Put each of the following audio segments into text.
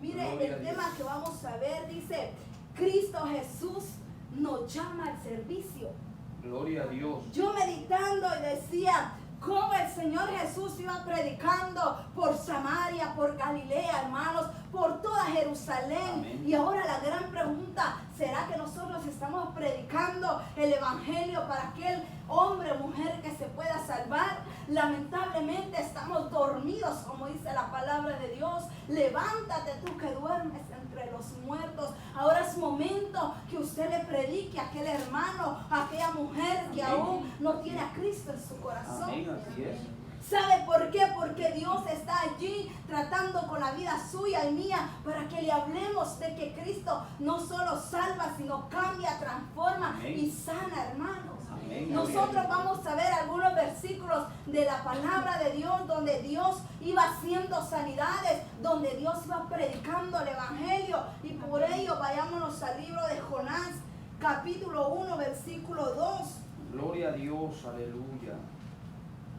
Mire, el tema que vamos a ver dice, Cristo Jesús nos llama al servicio. Gloria a Dios. Yo meditando y decía, cómo el Señor Jesús iba predicando por Samaria, por Galilea, hermanos, por toda Jerusalén. Amén. Y ahora la gran pregunta, ¿será que nosotros estamos predicando el evangelio para aquel hombre o mujer que se pueda salvar? Lamentablemente estamos dormidos, como dice la palabra de Dios. Levántate tú que duermes entre los muertos. Ahora es momento que usted le predique a aquel hermano, a aquella mujer que Amén. aún no tiene a Cristo en su corazón. Amén, así es. ¿Sabe por qué? Porque Dios está allí tratando con la vida suya y mía para que le hablemos de que Cristo no solo salva, sino cambia, transforma Amén. y sana, hermanos. Amén. Nosotros vamos a ver algunos versículos de la palabra de Dios donde Dios iba haciendo sanidades, donde Dios iba predicando el evangelio, y por ello vayámonos al libro de Jonás, capítulo 1, versículo 2. Gloria a Dios, aleluya.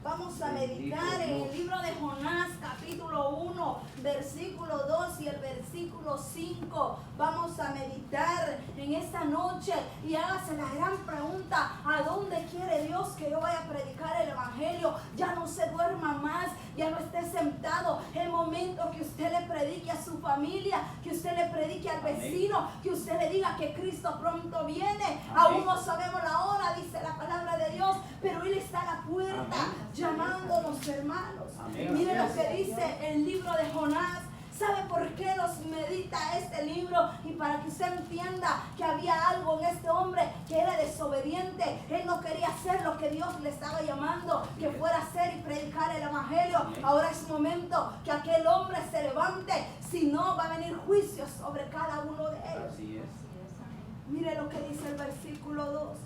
Vamos a meditar en el libro de Jonás, capítulo 1, versículo 2 y el versículo 5. Vamos a meditar en esta noche y hágase la gran pregunta, ¿a dónde quiere Dios que yo vaya a predicar el evangelio? Ya no se duerma más, ya no esté sentado. Es momento que usted le predique a su familia, que usted le predique al vecino, que usted le diga que Cristo pronto viene. Aún no sabemos la hora, dice la palabra de Dios, pero Él está a la puerta. Amén. Llamándonos, hermanos. Amén. Mire lo que dice el libro de Jonás. ¿Sabe por qué nos medita este libro? Y para que usted entienda que había algo en este hombre que era desobediente. Él no quería hacer lo que Dios le estaba llamando que fuera a hacer y predicar el evangelio. Ahora es momento que aquel hombre se levante, si no va a venir juicio sobre cada uno de ellos. Así es. Mire lo que dice el versículo 2.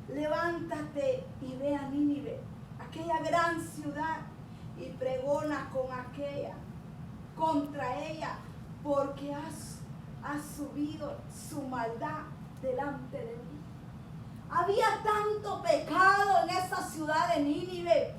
Levántate y ve a Nínive, aquella gran ciudad, y pregona contra ella, porque has subido su maldad delante de mí. Había tanto pecado en esa ciudad de Nínive.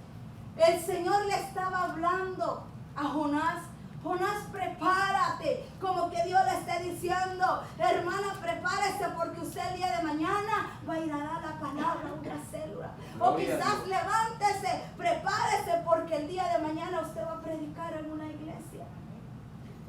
El Señor le estaba hablando a Jonás. Jonás, prepárate, como que Dios le esté diciendo, hermana, prepárese porque usted el día de mañana va a ir a dar la palabra a una célula. O quizás levántese, prepárese porque el día de mañana usted va a predicar en una iglesia.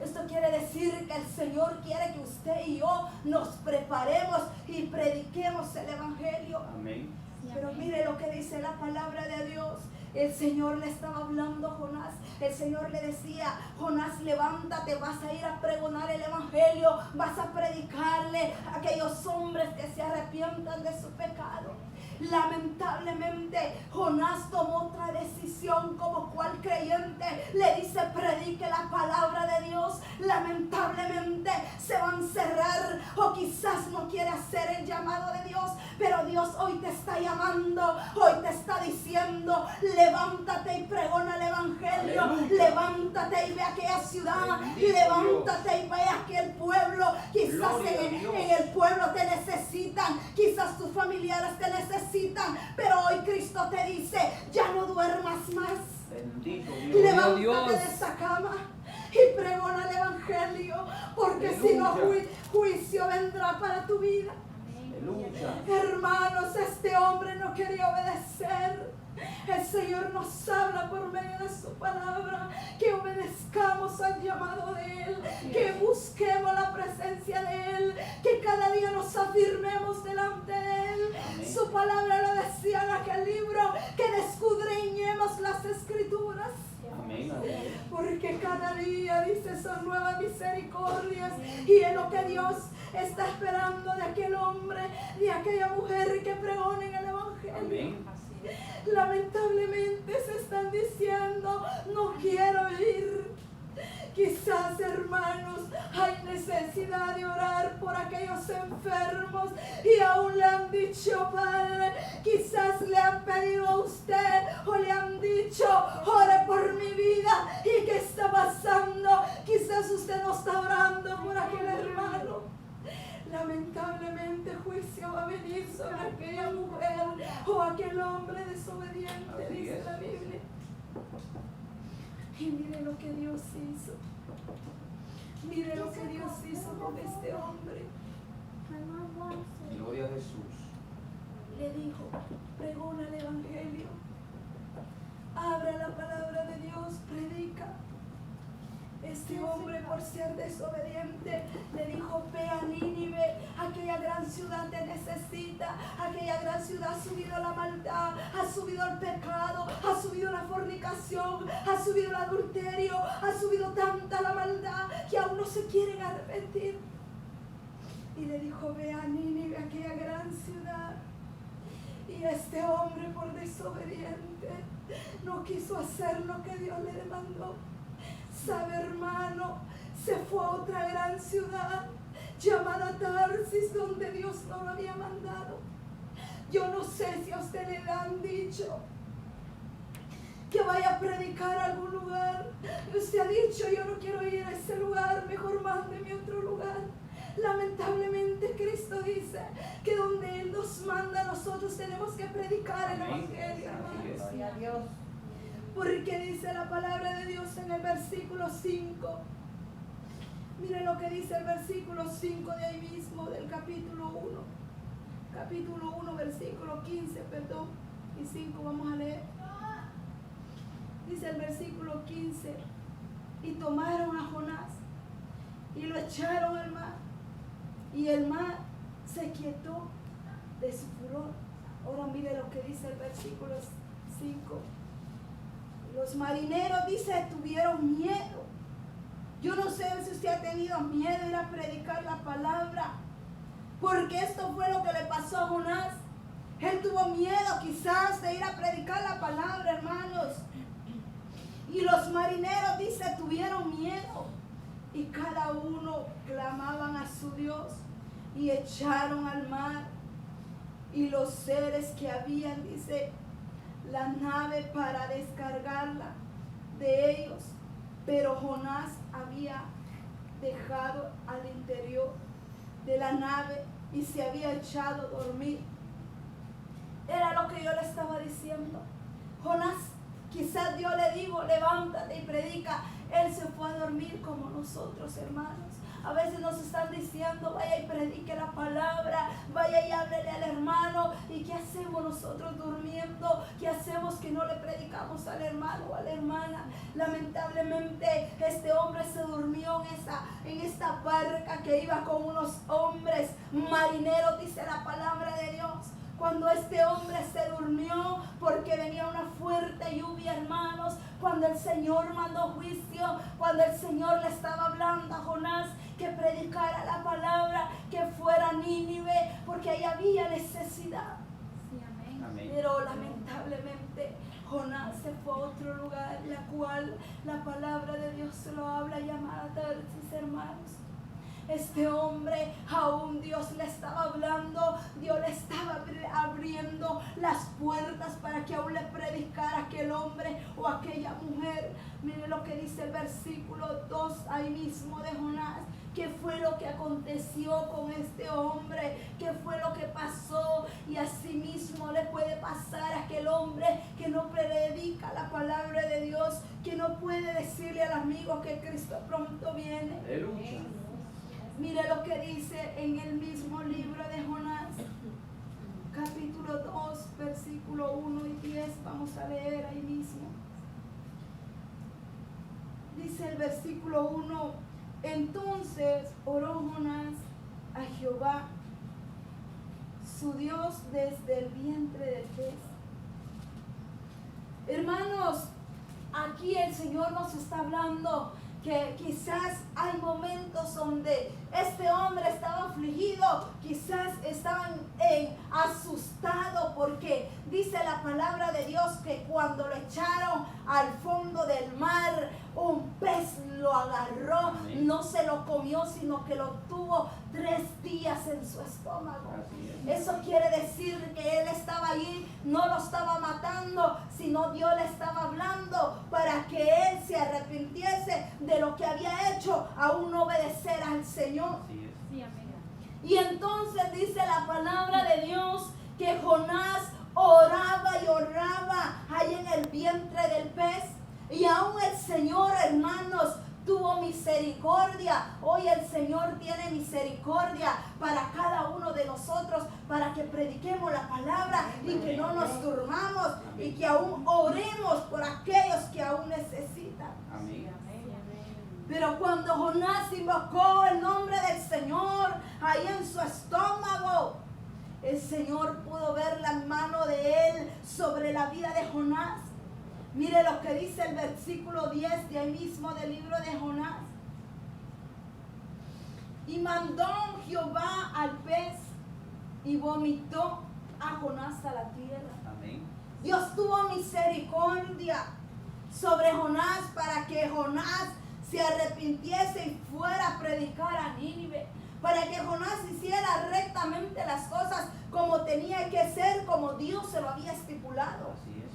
Esto quiere decir que el Señor quiere que usted y yo nos preparemos y prediquemos el evangelio. Amén. Pero mire lo que dice la palabra de Dios. El Señor le estaba hablando a Jonás. El Señor le decía, Jonás, levántate, vas a ir a pregonar el evangelio, vas a predicarle a aquellos hombres que se arrepientan de su pecado. Lamentablemente Jonás tomó otra decisión como cual creyente. Le dice, predique la palabra de Dios. Lamentablemente se va a encerrar, o quizás no quiere hacer el llamado de Dios. Pero Dios hoy te está llamando, hoy te está diciendo, levántate y pregona el evangelio. Aleluya. Levántate y ve a aquella ciudad. Bendito Levántate Dios. y ve a aquel pueblo. Quizás Gloria a Dios. en el pueblo te necesitan, quizás tus familiares te necesitan, pero hoy Cristo te dice, ya no duermas más. Bendito Dios. Levántate de esa cama y pregona el evangelio, porque si no juicio vendrá para tu vida. Aleluya. Hermanos, este hombre no quería obedecer. El Señor nos habla por medio de su palabra que obedezcamos al llamado de Él, que busquemos la presencia de Él, que cada día nos afirmemos delante de Él. Amén. Su palabra lo decía en aquel libro, que escudriñemos las escrituras. Amén. Amén. Porque cada día, dice, son nuevas misericordias. Y es lo que Dios está esperando de aquel hombre, de aquella mujer que pregonen el evangelio. Amén. Lamentablemente se están diciendo, no quiero ir. Quizás, hermanos, hay necesidad de orar por aquellos enfermos y aún le han dicho, Padre, quizás le han pedido a usted o le han dicho, ore por mi vida. ¿Y qué está pasando? Quizás usted no está orando por aquel hermano. Lamentablemente juicio va a venir sobre aquella mujer o aquel hombre desobediente, Así dice es. la Biblia. Y mire lo que Dios hizo. Mire lo que Dios hizo con este hombre. Gloria a Jesús. Le dijo, pregona el evangelio. Abra la palabra de Dios, predica. Este hombre, por ser desobediente, le dijo, ve a Nínive, aquella gran ciudad te necesita, aquella gran ciudad ha subido la maldad, ha subido el pecado, ha subido la fornicación, ha subido el adulterio, ha subido tanta la maldad que aún no se quieren arrepentir. Y le dijo, ve a Nínive, aquella gran ciudad. Y este hombre, por desobediente, no quiso hacer lo que Dios le demandó. Sabe, hermano, se fue a otra gran ciudad llamada Tarsis, donde Dios no lo había mandado. Yo no sé si a usted le han dicho que vaya a predicar a algún lugar. Y usted ha dicho, yo no quiero ir a ese lugar, mejor mándeme a otro lugar. Lamentablemente Cristo dice que donde Él nos manda, nosotros tenemos que predicar el evangelio, hermanos. Gloria a Dios. Porque dice la palabra de Dios en el versículo 5. Miren lo que dice el versículo 5 de ahí mismo, del capítulo 1. Capítulo 1, versículo 15, perdón, y 5 vamos a leer. Dice el versículo 15, y tomaron a Jonás y lo echaron al mar, y el mar se quietó de su furor. Ahora mire lo que dice el versículo 5. Los marineros, dice, tuvieron miedo. Yo no sé si usted ha tenido miedo de ir a predicar la palabra, porque esto fue lo que le pasó a Jonás. Él tuvo miedo quizás de ir a predicar la palabra, hermanos. Y los marineros, dice, tuvieron miedo. Y cada uno clamaban a su Dios y echaron al mar. Y los seres que habían, dice, la nave para descargarla de ellos, pero Jonás había dejado al interior de la nave y se había echado a dormir. Era lo que yo le estaba diciendo. Jonás, quizás Dios le dijo, levántate y predica. Él se fue a dormir como nosotros, hermanos. A veces nos están diciendo, vaya y predique la palabra, vaya y háblele al hermano. ¿Y qué hacemos nosotros durmiendo? ¿Qué hacemos que no le predicamos al hermano o a la hermana? Lamentablemente este hombre se durmió en esta barca que iba con unos hombres marineros, dice la palabra de Dios. Cuando este hombre se durmió porque venía una fuerte lluvia, hermanos, cuando el Señor mandó juicio, cuando el Señor le estaba hablando a Jonás que predicara la palabra, que fuera a Nínive, porque ahí había necesidad. Sí, amén. Amén. Pero lamentablemente Jonás se fue a otro lugar, la cual la palabra de Dios se lo habla, llamada Tarsis, hermanos. Este hombre, aún Dios le estaba hablando, Dios le estaba abriendo las puertas para que aún le predicara a aquel hombre o a aquella mujer. Mire lo que dice el versículo 2 ahí mismo de Jonás. ¿Qué fue lo que aconteció con este hombre? ¿Qué fue lo que pasó? Y así mismo le puede pasar a aquel hombre que no predica la palabra de Dios, que no puede decirle al amigo que Cristo pronto viene. Aleluya. Mire lo que dice en el mismo libro de Jonás, capítulo 2, versículo 1 y 10. Vamos a leer ahí mismo. Dice el versículo 1: entonces oró Jonás a Jehová, su Dios, desde el vientre del pez. Hermanos, aquí el Señor nos está hablando que quizás hay momentos donde este hombre estaba afligido, quizás estaban asustados, porque dice la palabra de Dios que cuando lo echaron al fondo del mar, un pez lo agarró. Amén. No se lo comió, sino que lo tuvo 3 días en su estómago. Eso quiere decir que él estaba allí, no lo estaba matando, sino Dios le estaba hablando para que él se arrepintiese de lo que había hecho, aún no obedecer al Señor. Sí, amén. Y entonces dice la palabra de Dios que Jonás oraba y oraba ahí en el vientre del pez. Y aún el Señor, hermanos, tuvo misericordia. Hoy el Señor tiene misericordia para cada uno de nosotros, para que prediquemos la palabra y que no nos durmamos y que aún oremos por aquellos que aún necesitan. Amén. Pero cuando Jonás invocó el nombre del Señor ahí en su estómago, el Señor pudo ver la mano de Él sobre la vida de Jonás. Mire lo que dice el versículo 10 de ahí mismo del libro de Jonás. Y mandó Jehová al pez y vomitó a Jonás a la tierra. Amén. Dios tuvo misericordia sobre Jonás para que Jonás se arrepintiese y fuera a predicar a Nínive. Para que Jonás hiciera rectamente las cosas como tenía que ser, como Dios se lo había estipulado. Así es.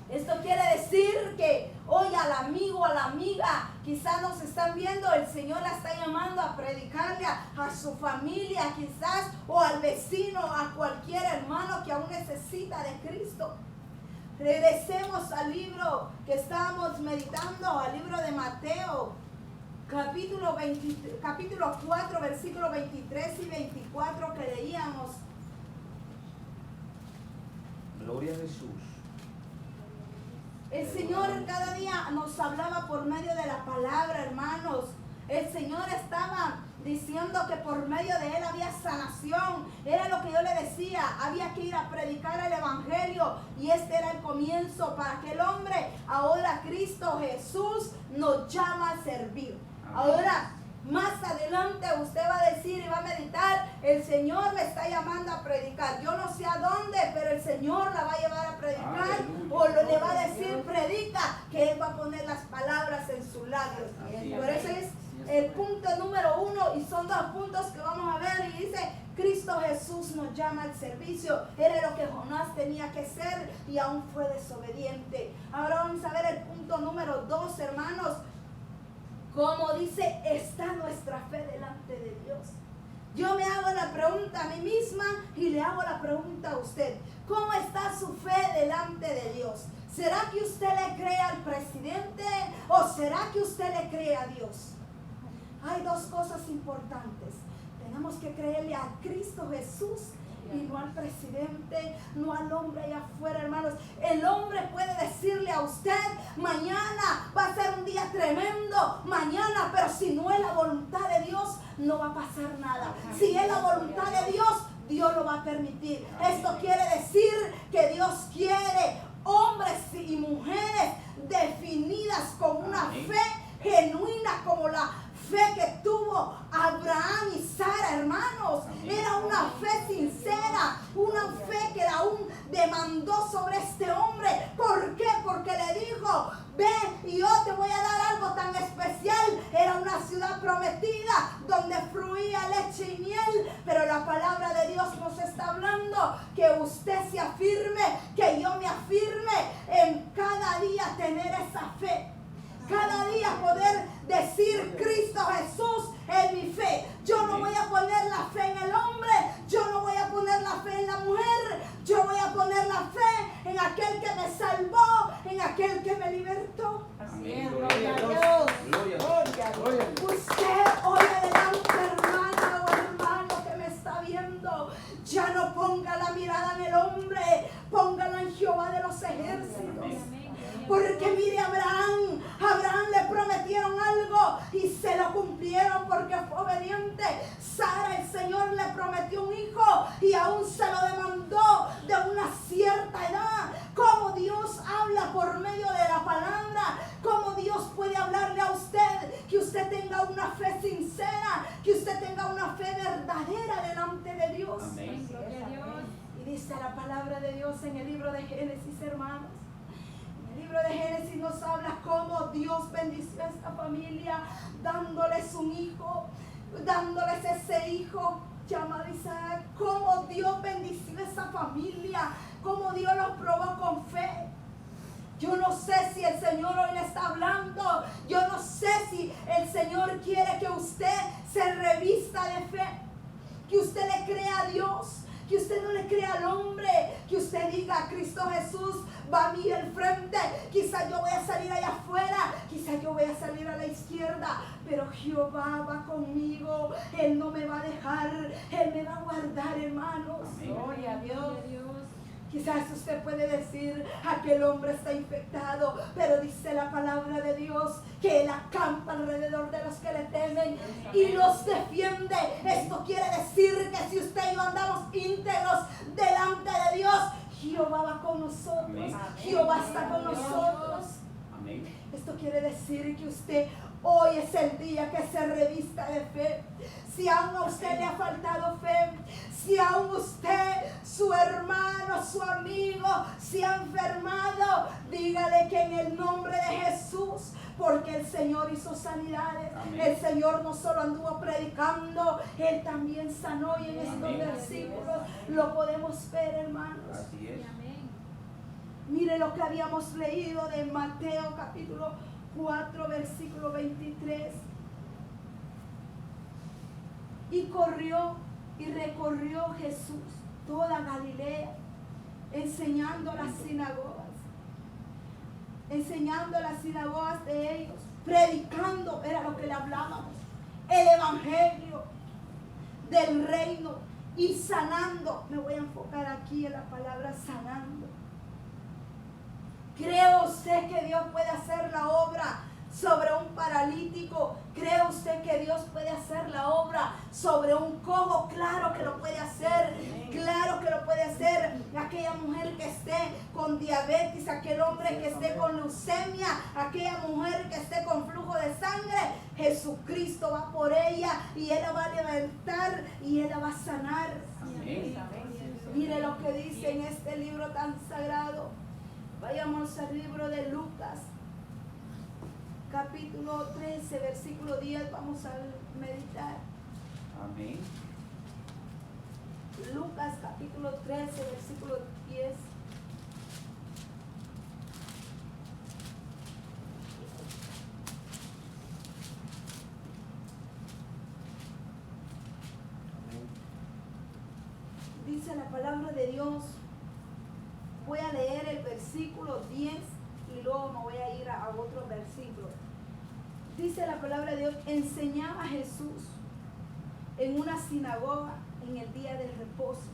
Esto quiere decir que hoy al amigo, a la amiga, quizás nos están viendo, el Señor la está llamando a predicarle a su familia quizás, o al vecino, a cualquier hermano que aún necesita de Cristo. Regresemos al libro que estábamos meditando, al libro de Mateo, capítulo 4, versículos 23 y 24 que leíamos. Gloria a Jesús. El Señor cada día nos hablaba por medio de la palabra, hermanos. El Señor estaba diciendo que por medio de Él había sanación. Era lo que yo le decía. Había que ir a predicar el Evangelio. Y este era el comienzo para que el hombre, ahora Cristo Jesús, nos llama a servir. Ahora, más adelante usted va a decir y va a meditar, el Señor me está llamando a predicar. Yo no sé a dónde, pero el Señor la va a llevar a predicar. Aleluya. O le va a decir, predica, que Él va a poner las palabras en sus labios. Así es. Por eso es el punto número 1 y son 2 puntos que vamos a ver. Y dice, Cristo Jesús nos llama al servicio. Era lo que Jonás tenía que ser y aún fue desobediente. Ahora vamos a ver el punto número 2, hermanos. Como dice, está nuestra fe delante de Dios. Yo me hago la pregunta a mí misma y le hago la pregunta a usted. ¿Cómo está su fe delante de Dios? ¿Será que usted le cree al presidente o será que usted le cree a Dios? Hay 2 cosas importantes. Tenemos que creerle a Cristo Jesús y no al presidente, no al hombre allá afuera, hermanos. El hombre puede decirle a usted, mañana va a ser un día tremendo, mañana, pero si no es la voluntad de Dios, no va a pasar nada. Si es la voluntad de Dios, Dios lo va a permitir. Esto quiere decir que Dios quiere hombres y mujeres definidas con una fe genuina como la fe que tuvo Abraham y Sara, hermanos. Era una fe sincera, una fe que aún demandó sobre este hombre. ¿Por qué? Porque le dijo, ven y yo te voy a dar algo tan especial. Era una ciudad prometida donde fluía leche y miel, pero la palabra de Dios nos está hablando que usted se afirme, que yo me afirme en cada día tener esa fe. Cada día poder decir, Cristo Jesús es mi fe. Yo no voy a poner la fe en el hombre, yo no voy a poner la fe en la mujer, yo voy a poner la fe en aquel que me salvó, en aquel que me libertó. Amén. Gloria a Dios. Gloria a Dios. Usted hoy adelante, hermana o hermano que me está viendo, ya no ponga la mirada en el hombre, póngala en Jehová de los ejércitos. Porque mire, Abraham le prometieron algo y se lo cumplieron porque fue obediente. Sara, el Señor le prometió un hijo y aún se lo demandó de una cierta edad. Cómo Dios habla por medio de la palabra, cómo Dios puede hablarle a usted, que usted tenga una fe sincera, que usted tenga una fe verdadera delante de Dios. Amén. Y dice la palabra de Dios en el libro de Génesis, hermanos. El libro de Génesis nos habla cómo Dios bendició a esta familia, dándoles un hijo, dándoles ese hijo llamado Isaac. Cómo Dios bendició a esa familia, cómo Dios los probó con fe. Yo no sé si el Señor hoy le está hablando. Yo no sé si el Señor quiere que usted se revista de fe, que usted le crea a Dios, que usted no le crea al hombre, que usted diga, Cristo Jesús va a mí al frente, quizás yo voy a salir allá afuera, quizás yo voy a salir a la izquierda, pero Jehová va conmigo, Él no me va a dejar, Él me va a guardar, hermanos. Gloria a Dios. Quizás usted puede decir, aquel hombre está infectado, pero dice la palabra de Dios que Él acampa alrededor de los que le temen y los defiende. Esto quiere decir que si usted y yo andamos íntegros delante de Dios, Jehová va con nosotros. Amén. Jehová está con nosotros. Amén. Esto quiere decir que usted hoy es el día que se revista de fe. Si aún a usted le ha faltado fe, si aún usted, su hermano, su amigo se ha enfermado, dígale que en el nombre de Jesús, porque el Señor hizo sanidades. Amén. El Señor no solo anduvo predicando, Él también sanó, y en estos Amén. versículos lo podemos ver, hermanos. Así es. Amén. Mire lo que habíamos leído de Mateo capítulo 4, versículo 23. Y corrió y recorrió Jesús toda Galilea, enseñando las sinagogas de ellos, predicando, era lo que le hablábamos, el evangelio del reino y sanando. Me voy a enfocar aquí en la palabra sanando. ¿Cree usted que Dios puede hacer la obra sobre un paralítico? ¿Cree usted que Dios puede hacer la obra sobre un cojo? Claro que lo puede hacer. Claro que lo puede hacer. Aquella mujer que esté con diabetes, aquel hombre que esté con leucemia, aquella mujer que esté con flujo de sangre, Jesucristo va por ella y Él la va a levantar y Él la va a sanar. Amén. Mire lo que dice en este libro tan sagrado. Vayamos al libro de Lucas, capítulo 13, versículo 10, vamos a meditar. Amén. Lucas, capítulo 13, versículo 10. Dice la palabra de Dios. Voy a leer el versículo 10 y luego me voy a ir a otro versículo. Dice la palabra de Dios: enseñaba Jesús en una sinagoga en el día del reposo.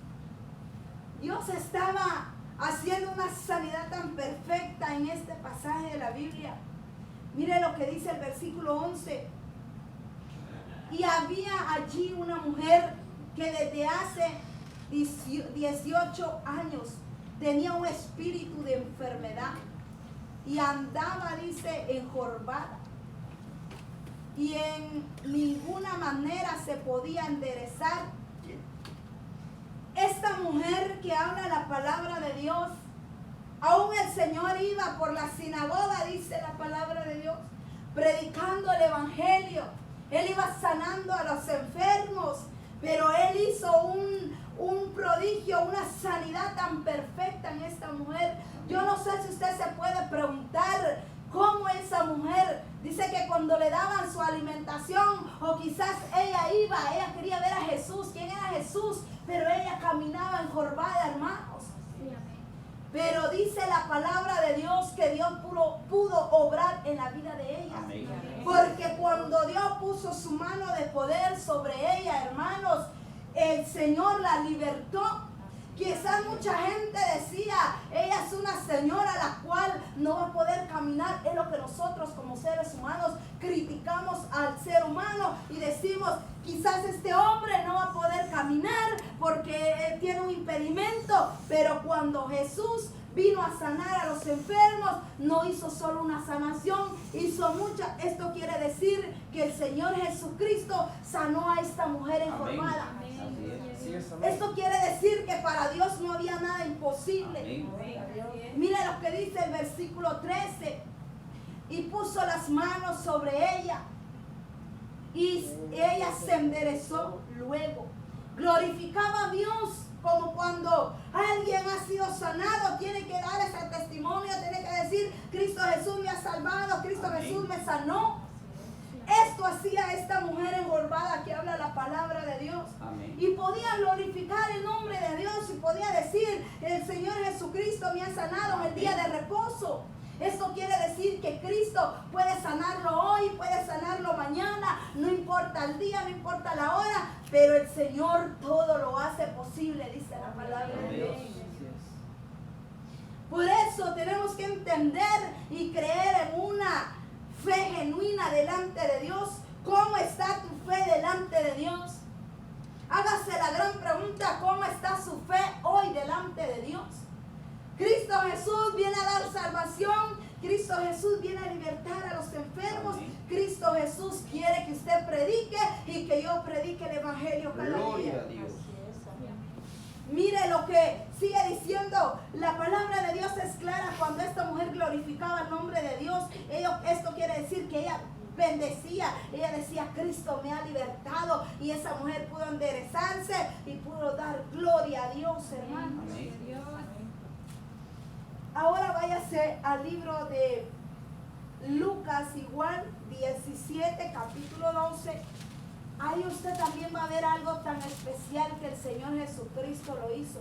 Dios estaba haciendo una sanidad tan perfecta en este pasaje de la Biblia. Mire lo que dice el versículo 11. Y había allí una mujer que desde hace 18 años tenía un espíritu de enfermedad y andaba, dice, encorvada, y en ninguna manera se podía enderezar. Esta mujer que habla la palabra de Dios, aún el Señor iba por la sinagoga, dice la palabra de Dios, predicando el evangelio. Él iba sanando a los enfermos, pero Él hizo un prodigio, una sanidad tan perfecta en esta mujer. Yo no sé si usted se puede preguntar cómo esa mujer, dice que cuando le daban su alimentación, o quizás ella quería ver a Jesús. ¿Quién era Jesús? Pero ella caminaba encorvada, hermanos. Pero dice la palabra de Dios que Dios pudo obrar en la vida de ella. Amén. Porque cuando Dios puso su mano de poder sobre ella, hermanos, el Señor la libertó. Quizás mucha gente decía, ella es una señora la cual no va a poder caminar. Es lo que nosotros como seres humanos criticamos al ser humano y decimos, quizás este hombre no va a poder caminar porque él tiene un impedimento. Pero cuando Jesús vino a sanar a los enfermos, no hizo solo una sanación, hizo mucha. Esto quiere decir que el Señor Jesucristo sanó a esta mujer encorvada. Esto quiere decir que para Dios no había nada imposible. Amén. Mire lo que dice el versículo 13. Y puso las manos sobre ella y ella se enderezó luego. Glorificaba a Dios, como cuando alguien ha sido sanado, tiene que dar ese testimonio, tiene que decir, Cristo Jesús me ha salvado, Cristo Amén. Jesús me sanó. esto hacía esta mujer encorvada que habla la palabra de Dios. Amén. Y podía glorificar el nombre de Dios y podía decir, el Señor Jesucristo me ha sanado en el día de reposo. Esto quiere decir que Cristo puede sanarlo hoy, puede sanarlo mañana, no importa el día, no importa la hora, pero el Señor todo lo hace posible, dice la palabra de Dios. Por eso tenemos que entender y creer en una fe genuina delante de Dios. ¿Cómo está tu fe delante de Dios? Hágase la gran pregunta, ¿cómo está su fe hoy delante de Dios? Cristo Jesús viene a dar salvación. Cristo Jesús viene a libertar a los enfermos. Amén. Cristo Jesús quiere que usted predique y que yo predique el evangelio cada Gloria día. a Dios. Mire lo que sigue diciendo. La palabra de Dios es clara. Cuando esta mujer glorificaba el nombre de Dios, esto quiere decir que ella bendecía. Ella decía, Cristo me ha libertado. Y esa mujer pudo enderezarse y pudo dar gloria a Dios, hermano. Amén. Ahora váyase al libro de Lucas, igual, 17, capítulo 12. Ahí usted también va a ver algo tan especial que el Señor Jesucristo lo hizo.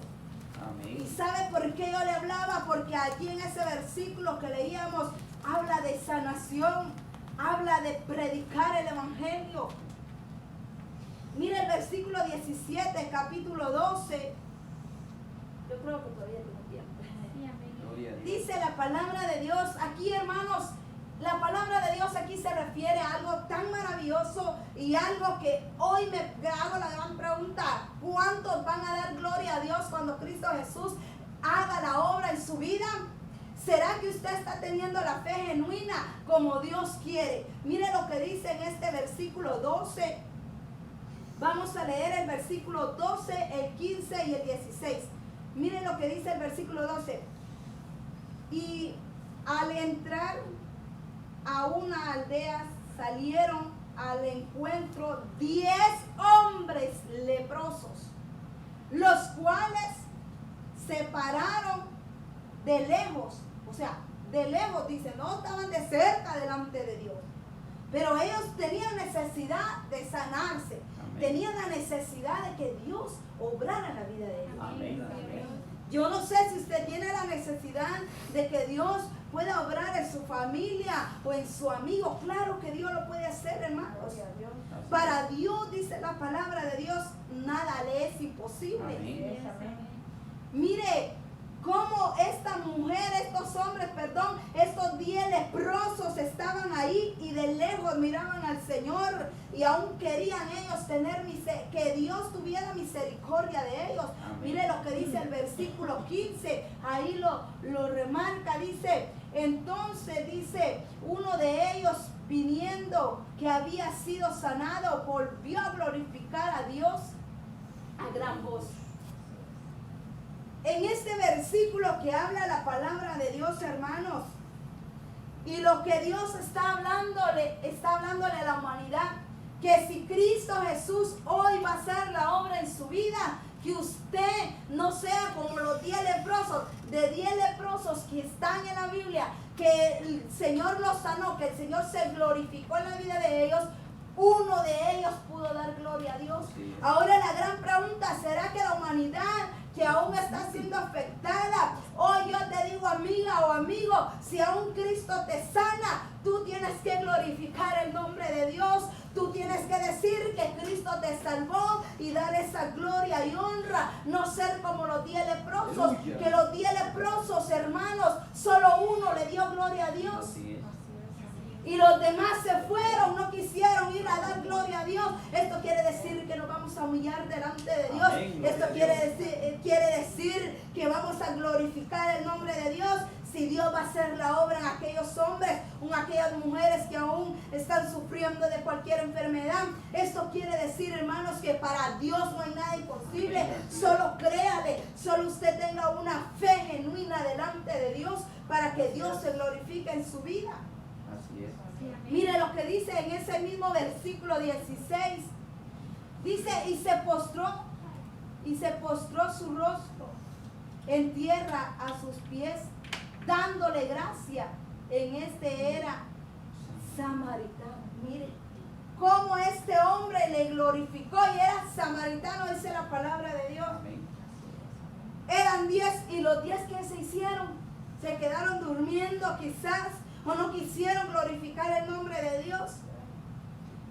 ¿Y Amén. sabe por qué yo le hablaba? Porque allí en ese versículo que leíamos habla de sanación, habla de predicar el evangelio. Mire el versículo 17, capítulo 12. Yo creo que todavía tengo tiempo. Gloria a Dios. Dice la palabra de Dios aquí, hermanos. La palabra de Dios aquí se refiere a algo tan maravilloso y algo que hoy me hago la gran pregunta: ¿cuántos van a dar gloria a Dios cuando Cristo Jesús haga la obra en su vida? ¿Será que usted está teniendo la fe genuina como Dios quiere? Mire lo que dice en este versículo 12. Vamos a leer el versículo 12, el 15 y el 16. Mire lo que dice el versículo 12. Y al entrar a una aldea salieron al encuentro 10 hombres leprosos, los cuales se pararon de lejos. O sea, de lejos, dice, no estaban de cerca delante de Dios, pero ellos tenían necesidad de sanarse. Amén. Tenían la necesidad de que Dios obrara en la vida de ellos. Amén. Amén. Yo no sé si usted tiene la necesidad de que Dios pueda obrar en su familia o en su amigo. Claro que Dios lo puede hacer, hermanos. Para Dios, dice la palabra de Dios, nada le es imposible. Amén. Mire cómo esta mujer, estos 10 leprosos estaban ahí y de lejos miraban al Señor y aún querían ellos que Dios tuviera misericordia de ellos. Amén. Mire lo que dice el versículo 15, ahí lo remarca, dice, entonces dice, uno de ellos viniendo que había sido sanado, volvió a glorificar a Dios a gran voz. En este versículo que habla la palabra de Dios, hermanos, y lo que Dios está hablándole a la humanidad, que si Cristo Jesús hoy va a hacer la obra en su vida, que usted no sea como los 10 leprosos, de 10 leprosos que están en la Biblia, que el Señor los sanó, que el Señor se glorificó en la vida de ellos. Uno de ellos pudo dar gloria a Dios. Sí. Ahora la gran pregunta, ¿será que la humanidad que aún está siendo afectada, hoy yo te digo, amiga o amigo, si aún Cristo te sana, tú tienes que glorificar el nombre de Dios? Tú tienes que decir que Cristo te salvó y dar esa gloria y honra, no ser como los 10 leprosos. Aleluya. Que los 10 leprosos, hermanos, solo uno le dio gloria a Dios. Así es. Y los demás se fueron, no quisieron ir a dar gloria a Dios. Esto quiere decir que nos vamos a humillar delante de Dios. Amén, gloria Esto a quiere decir que vamos a glorificar el nombre de Dios. Si Dios va a hacer la obra en aquellos hombres, en aquellas mujeres que aún están sufriendo de cualquier enfermedad. Esto quiere decir, hermanos, que para Dios no hay nada imposible. Solo créale, solo usted tenga una fe genuina delante de Dios para que Dios se glorifique en su vida. Así es. Mire lo que dice en ese mismo versículo 16. Dice, y se postró su rostro en tierra a sus pies, dándole gracia. En este era samaritano. Mire, cómo este hombre le glorificó y era samaritano, dice la palabra de Dios. Amén. Eran 10 y los 10 que se hicieron, se quedaron durmiendo quizás o no quisieron glorificar el nombre de Dios.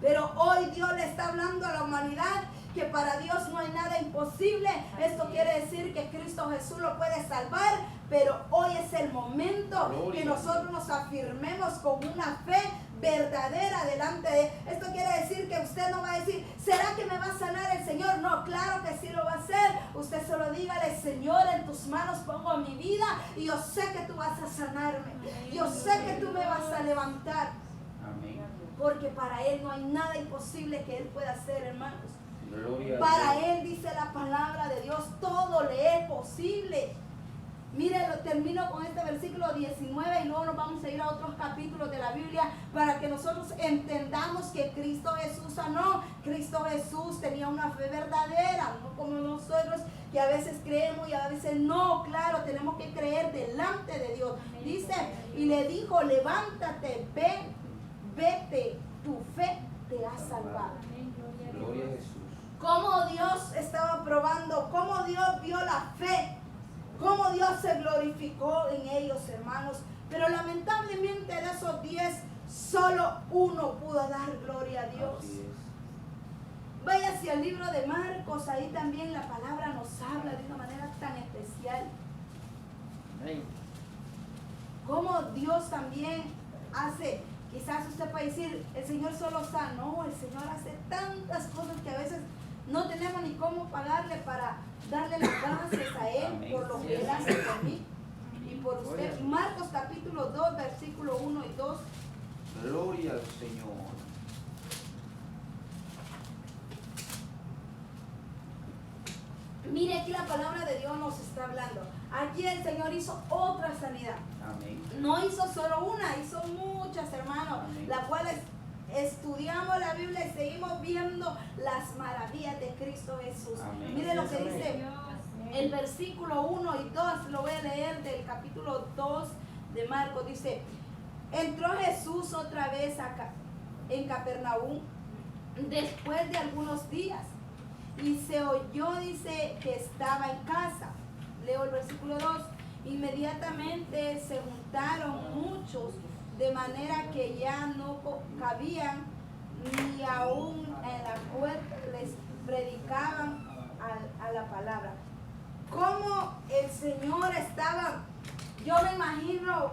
Pero hoy Dios le está hablando a la humanidad que para Dios no hay nada imposible. Esto quiere decir que Cristo Jesús lo puede salvar, pero hoy es el momento que nosotros nos afirmemos con una fe verdadera delante de Él. Esto quiere decir que usted no va a decir, ¿será que me va a sanar el Señor? No, claro que sí lo va a hacer. Usted solo dígale, Señor, en tus manos pongo mi vida y yo sé que tú vas a sanarme. Yo sé que tú me vas a levantar. Amén. Porque para Él no hay nada imposible que Él pueda hacer, hermanos. Gloria a Para Dios. Él, dice la palabra de Dios, todo le es posible. Mire, lo termino con este versículo 19 y luego nos vamos a ir a otros capítulos de la Biblia para que nosotros entendamos que Cristo Jesús sanó. Cristo Jesús tenía una fe verdadera, no como nosotros que a veces creemos y a veces no. Claro, tenemos que creer delante de Dios. Dice, y le dijo, levántate, vete, tu fe te ha salvado. Amén. Gloria a Jesús. Cómo Dios estaba probando, cómo Dios vio la fe, cómo Dios se glorificó en ellos, hermanos. Pero lamentablemente de esos 10, solo uno pudo dar gloria a Dios. Así es. Vaya hacia el libro de Marcos, ahí también la palabra nos habla de una manera tan especial. Amén. Cómo Dios también hace, quizás usted puede decir, el Señor solo sanó, el Señor hace tantas cosas que a veces no tenemos ni cómo pagarle para darle las gracias a Él Amén. por lo que Él hace por mí y por usted. Marcos capítulo 2, versículo 1 y 2. Gloria al Señor. Mire, aquí la palabra de Dios nos está hablando. Aquí el Señor hizo otra sanidad. Amén. No hizo solo una, hizo muchas, hermanos, Amén. las cuales estudiamos la Biblia y seguimos viendo las maravillas de Cristo Jesús. Amén. Mire lo que Amén. dice el versículo 1 y 2, lo voy a leer del capítulo 2 de Marcos. Dice, entró Jesús otra vez en Capernaum después de algunos días y se oyó, dice, que estaba en casa. Leo el versículo 2. Inmediatamente se juntaron muchos, de manera que ya no cabían ni aún en la puerta, les predicaban a la palabra. Como el Señor estaba, yo me imagino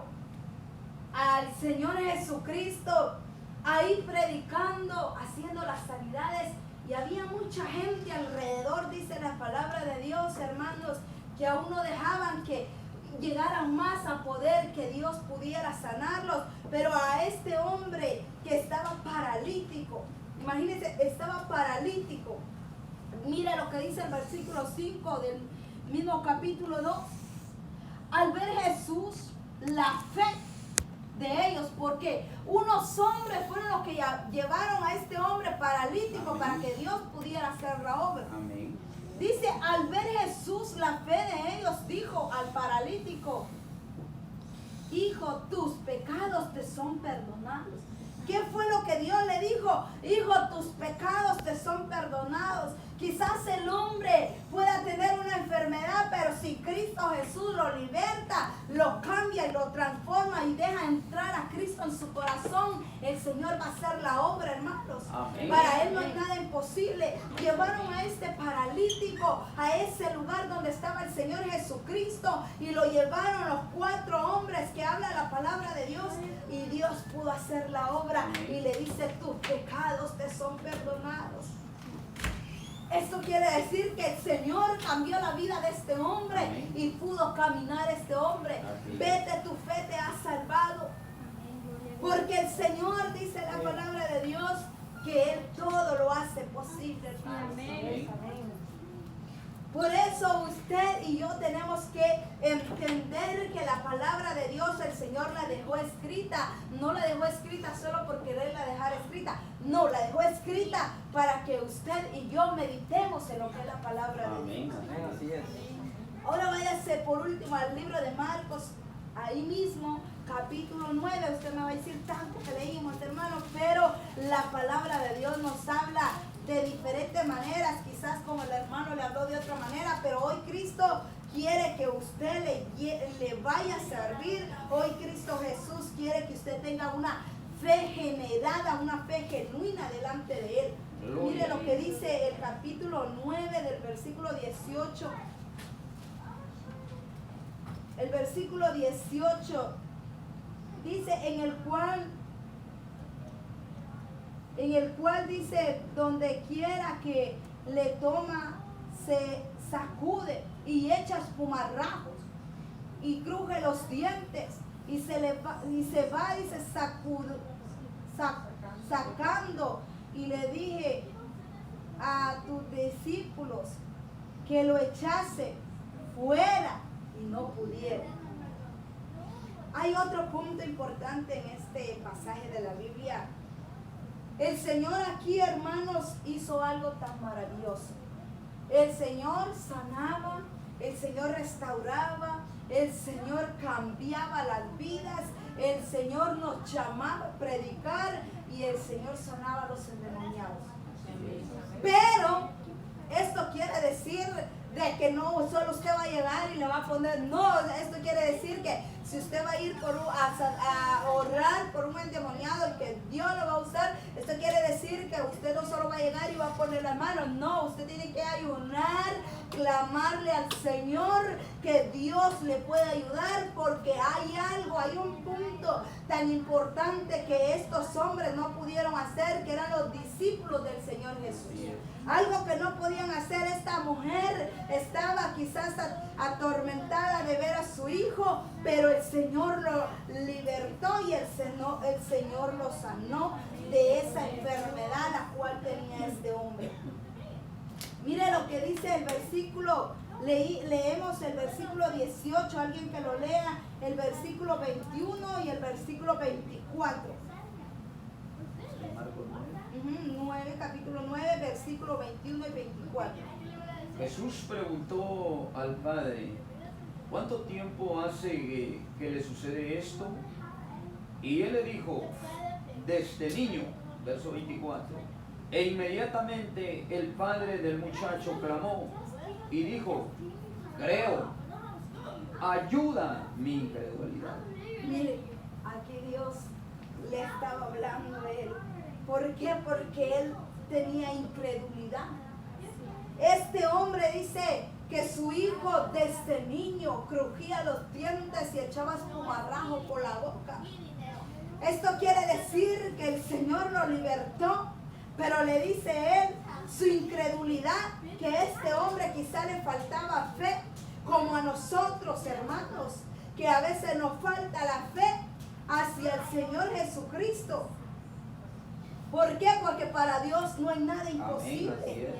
al Señor Jesucristo ahí predicando, haciendo las sanidades, y había mucha gente alrededor, dice la palabra de Dios, hermanos, que aún no dejaban que llegaran más a poder, que Dios pudiera sanarlos. Pero a este hombre que estaba paralítico, imagínense, estaba paralítico. Mira lo que dice el versículo 5 del mismo capítulo 2. Al ver Jesús la fe de ellos, porque unos hombres fueron los que llevaron a este hombre paralítico. Amén. Para que Dios pudiera hacer la obra. Amén. Dice, al ver Jesús la fe de ellos, dijo al paralítico, hijo, tus pecados te son perdonados. ¿Qué fue lo que Dios le dijo? Hijo, tus pecados te son perdonados. Quizás el hombre pueda tener una enfermedad, pero si Cristo Jesús lo liberta, lo cambia y lo transforma y deja entrar a Cristo en su corazón, el Señor va a hacer la obra, hermanos. Amén. Para Él no hay nada imposible. Llevaron a este paralítico a ese lugar donde estaba el Señor Jesucristo y lo llevaron los 4 hombres que habla la palabra de Dios, y Dios pudo hacer la obra y le dice, tus pecados te son perdonados. Esto quiere decir que el Señor cambió la vida de este hombre. Amén. Y pudo caminar este hombre. Así es. Vete, tu fe te ha salvado. Porque el Señor, dice la palabra de Dios, que Él todo lo hace posible, hermanos. Amén. Por eso usted y yo tenemos que entender que la palabra de Dios el Señor la dejó escrita. No la dejó escrita solo por quererla dejar escrita. No, la dejó escrita para que usted y yo meditemos en lo que es la palabra de Amén. Dios. Amén. Así es. Ahora váyase por último al libro de Marcos, ahí mismo, capítulo 9, usted me va a decir tanto que leímos, hermanos, pero la palabra de Dios nos habla de diferentes maneras, quizás como el hermano le habló de otra manera, pero hoy Cristo quiere que usted le vaya a servir. Hoy Cristo Jesús quiere que usted tenga una fe generada, una fe genuina delante de Él. Mire lo que dice el capítulo 9 del versículo 18. El versículo 18 dice, en el cual dice, donde quiera que le toma, se sacude y echa espumarrajos y cruje los dientes y se va y se sacando. Y le dije a tus discípulos que lo echase fuera y no pudieron. Hay otro punto importante en este pasaje de la Biblia. El Señor aquí, hermanos, hizo algo tan maravilloso. El Señor sanaba, el Señor restauraba, el Señor cambiaba las vidas, el Señor nos llamaba a predicar y el Señor sanaba a los endemoniados. Pero esto quiere decir de que no solo usted va a llegar y le va a poner, no, esto quiere decir que si usted va a ir a orar por un endemoniado y que Dios lo va a usar, esto quiere decir que usted no solo va a llegar y va a poner las manos, no, usted tiene que ayunar, clamarle al Señor que Dios le puede ayudar, porque hay un punto tan importante que estos hombres no pudieron hacer, que eran los discípulos del Señor Jesús. Algo que no podían hacer. Esta mujer estaba quizás atormentada de ver a su hijo, pero el Señor lo libertó y el Señor lo sanó de esa enfermedad la cual tenía este hombre. Mire lo que dice el versículo, leemos el versículo 18, alguien que lo lea, el versículo 21 y el versículo 24. Capítulo 9, versículo 21 y 24. Jesús preguntó al Padre, ¿cuánto tiempo hace que le sucede esto? Y él le dijo, desde niño, verso 24. E inmediatamente el padre del muchacho clamó y dijo, creo, ayuda mi incredulidad. Mire, aquí Dios le estaba hablando de él. ¿Por qué? Porque él tenía incredulidad. Este hombre dice que su hijo desde niño crujía los dientes y echaba espumarrajo por la boca. Esto quiere decir que el Señor lo libertó, pero le dice él, su incredulidad, que a este hombre quizá le faltaba fe, como a nosotros, hermanos, que a veces nos falta la fe hacia el Señor Jesucristo. ¿Por qué? Porque para Dios no hay nada imposible.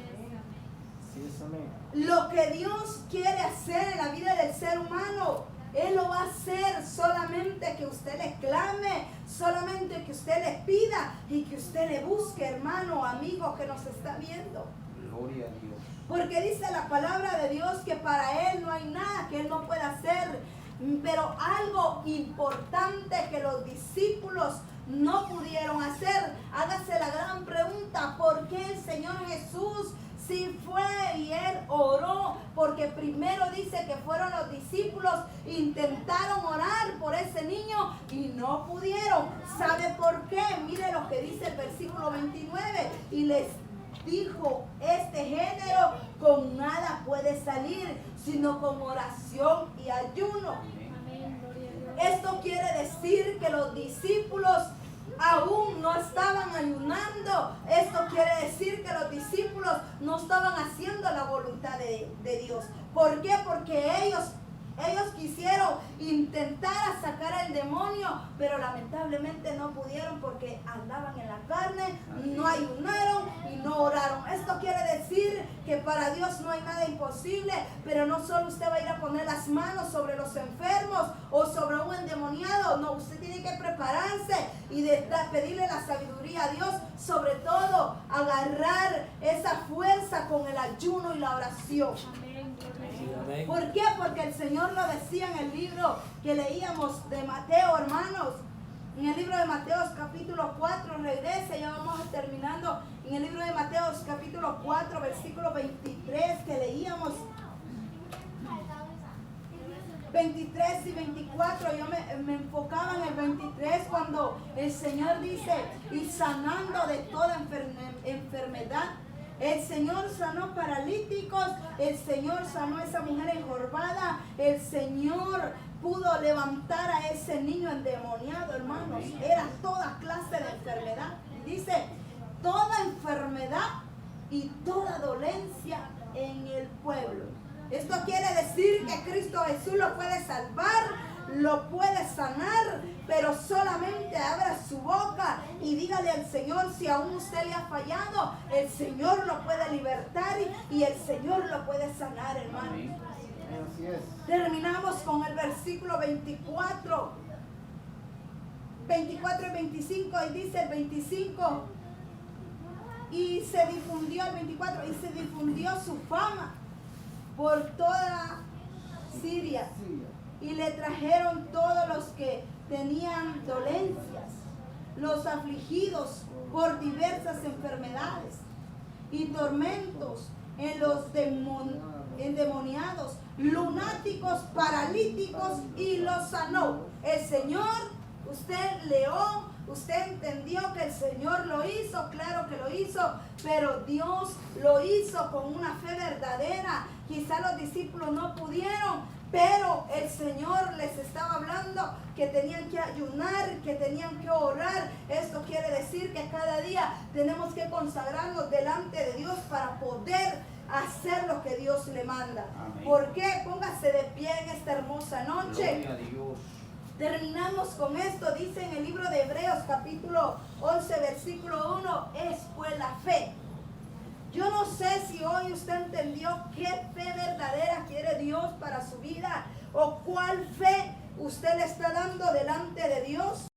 Lo que Dios quiere hacer en la vida del ser humano, Él lo va a hacer solamente que usted le clame, solamente que usted le pida y que usted le busque, hermano, amigo que nos está viendo. Gloria a Dios. Porque dice la palabra de Dios que para Él no hay nada que Él no pueda hacer. Pero algo importante que los discípulos no pudieron hacer. Hágase la gran pregunta, ¿por qué el Señor Jesús sí fue y Él oró? Porque primero dice que fueron los discípulos, intentaron orar por ese niño y no pudieron. ¿Sabe por qué? Mire lo que dice el versículo 29. Y les dijo, este género con nada puede salir, sino con oración y ayuno. Esto quiere decir que los discípulos aún no estaban ayunando. Esto quiere decir que los discípulos no estaban haciendo la voluntad de Dios. ¿Por qué? Porque ellos quisieron intentar sacar al demonio, pero lamentablemente no pudieron porque andaban en la carne, no ayunaron y no oraron. Esto quiere decir que para Dios no hay nada imposible, pero no solo usted va a ir a poner las manos sobre los enfermos o sobre un endemoniado, no, usted tiene que prepararse y pedirle la sabiduría a Dios, sobre todo agarrar esa fuerza con el ayuno y la oración. Amén. ¿Por qué? Porque el Señor lo decía en el libro que leíamos de Mateo, hermanos. En el libro de Mateo capítulo 4, regrese, ya vamos terminando. En el libro de Mateo capítulo 4, versículo 23 que leíamos. 23 y 24, yo me enfocaba en el 23 cuando el Señor dice, y sanando de toda enfermedad. El Señor sanó paralíticos, el Señor sanó a esa mujer encorvada, el Señor pudo levantar a ese niño endemoniado, hermanos. Era toda clase de enfermedad. Dice, toda enfermedad y toda dolencia en el pueblo. Esto quiere decir que Cristo Jesús lo puede salvar, lo puede sanar, pero solamente abra su boca y dígale al Señor si aún usted le ha fallado, el Señor lo puede libertar y el Señor lo puede sanar, hermano. Así es. Terminamos con el versículo 24 y 25, y dice el 25, y se difundió el 24, y se difundió su fama por toda Siria, y le trajeron todos los que tenían dolencias, los afligidos por diversas enfermedades y tormentos, en los endemoniados, lunáticos, paralíticos, y los sanó. El Señor, usted leó, usted entendió que el Señor lo hizo, claro que lo hizo, pero Dios lo hizo con una fe verdadera. Quizá los discípulos no pudieron, pero el Señor les estaba hablando que tenían que ayunar, que tenían que orar. Esto quiere decir que cada día tenemos que consagrarnos delante de Dios para poder hacer lo que Dios le manda. Amén. ¿Por qué? Póngase de pie en esta hermosa noche. Gloria a Dios. Terminamos con esto, dice en el libro de Hebreos capítulo 11 versículo 1, es pues la fe. Yo no sé si hoy usted entendió qué fe verdadera quiere Dios para su vida o cuál fe usted le está dando delante de Dios.